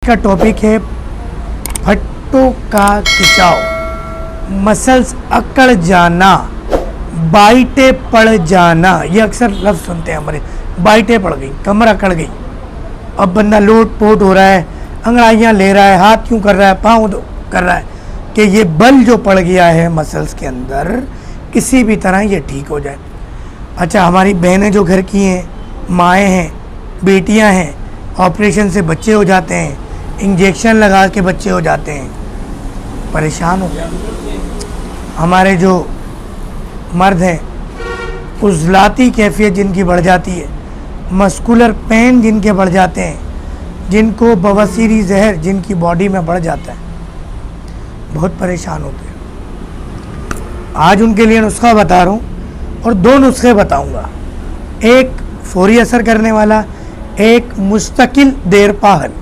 का टॉपिक है फट्टों का खिंचाव, मसल्स अकड़ जाना, बाइटें पड़ जाना। ये अक्सर लफ्ज़ सुनते हैं हमारे, बाइटें पड़ गई, कमर अकड़ गई। अब बंदा लोट पोट हो रहा है, अंगड़ाइयाँ ले रहा है, हाथ यूँ कर रहा है, पाँव कर रहा है कि ये बल जो पड़ गया है मसल्स के अंदर, किसी भी तरह ये ठीक हो जाए। अच्छा, हमारी बहनें जो घर की हैं, माएँ हैं, बेटियाँ हैं, ऑपरेशन से बच्चे हो जाते हैं, इंजेक्शन लगा के बच्चे हो जाते हैं, परेशान हो गए। हमारे जो मर्द हैं, उज़लाती कैफियत जिनकी बढ़ जाती है, मस्कुलर पेन जिनके बढ़ जाते हैं, जिनको बवासीरी जहर जिनकी बॉडी में बढ़ जाता है, बहुत परेशान होते हैं। आज उनके लिए नुस्खा बता रहा हूँ और दो नुस्खे बताऊँगा, एक फौरी असर करने वाला, एक मुस्तकिल देरपा हल।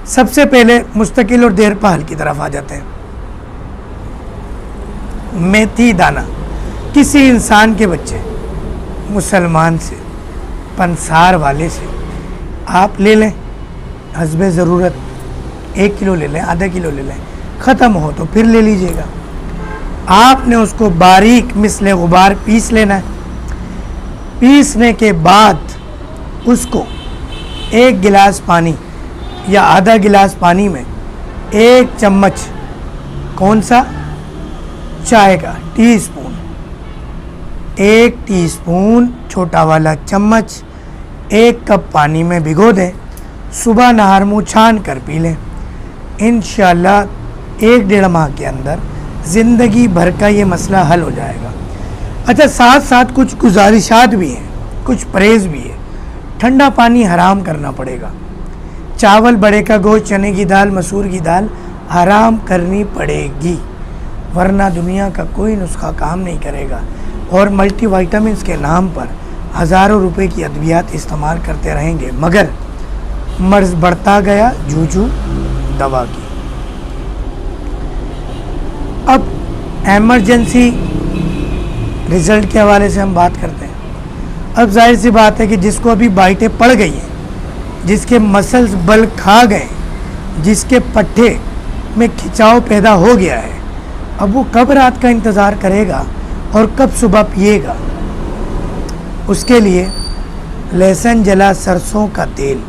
सबसे पहले मुस्तकिल और देरपा हल की तरफ आ जाते हैं। मेथी दाना, किसी इंसान के बच्चे, मुसलमान से, पंसार वाले से आप ले लें, हस्बे ज़रूरत 1 किलो ले लें, आधा किलो ले लें, ख़त्म हो तो फिर ले लीजिएगा। आपने उसको बारीक मिसले गुबार पीस लेना है। पीसने के बाद उसको 1 गिलास पानी या आधा गिलास पानी में 1 चम्मच, कौन सा, चाय का टीस्पून, 1 टीस्पून छोटा वाला चम्मच 1 कप पानी में भिगो दें। सुबह नहर मुँह छान कर पी लें। इंशाअल्लाह 1-1.5 माह के अंदर ज़िंदगी भर का ये मसला हल हो जाएगा। अच्छा, साथ साथ कुछ गुजारिशात भी हैं, कुछ परहेज़ भी है। ठंडा पानी हराम करना पड़ेगा। चावल, बड़े का गोश्त, चने की दाल, मसूर की दाल हराम करनी पड़ेगी, वरना दुनिया का कोई नुस्खा काम नहीं करेगा। और मल्टीविटामिन्स के नाम पर हज़ारों रुपए की अद्वियात इस्तेमाल करते रहेंगे, मगर मर्ज़ बढ़ता गया जूझू दवा की। अब एमरजेंसी रिज़ल्ट के हवाले से हम बात करते हैं। अब जाहिर सी बात है कि जिसको अभी बाइटें पड़ गई हैं, जिसके मसल्स बल खा गए, जिसके पट्टे में खिंचाव पैदा हो गया है, अब वो कब रात का इंतज़ार करेगा और कब सुबह पिएगा। उसके लिए लहसुन जला सरसों का तेल,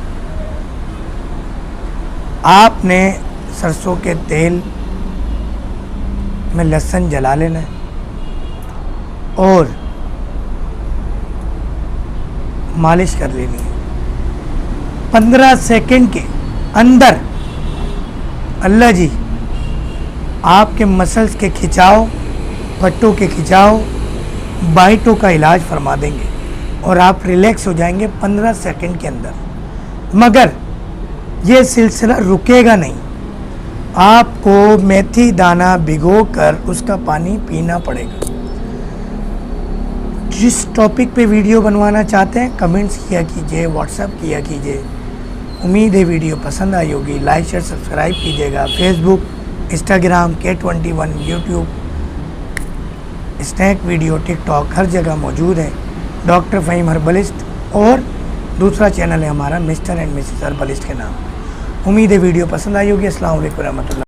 आपने सरसों के तेल में लहसुन जला लेना है और मालिश कर लेनी है। 15 सेकंड के अंदर अल्लाह जी आपके मसल्स के खिंचाव, पट्टों के खिंचाव, बाइटों का इलाज फरमा देंगे और आप रिलैक्स हो जाएंगे 15 सेकंड के अंदर। मगर ये सिलसिला रुकेगा नहीं, आपको मेथी दाना भिगोकर उसका पानी पीना पड़ेगा। जिस टॉपिक पे वीडियो बनवाना चाहते हैं कमेंट्स किया कीजिए, व्हाट्सएप किया कीजिए। उम्मीद है वीडियो पसंद आई होगी। लाइक शेयर सब्सक्राइब कीजिएगा। Facebook, Instagram, K21, YouTube, snack video, TikTok, हर जगह मौजूद है। डॉक्टर फ़हीम हर्बलिस्ट, और दूसरा चैनल है हमारा मिस्टर एंड मिसेस हर्बलिस्ट के नाम। उम्मीद है वीडियो पसंद आई होगी। अस्सलाम वालेकुम रहमतुल्लाह।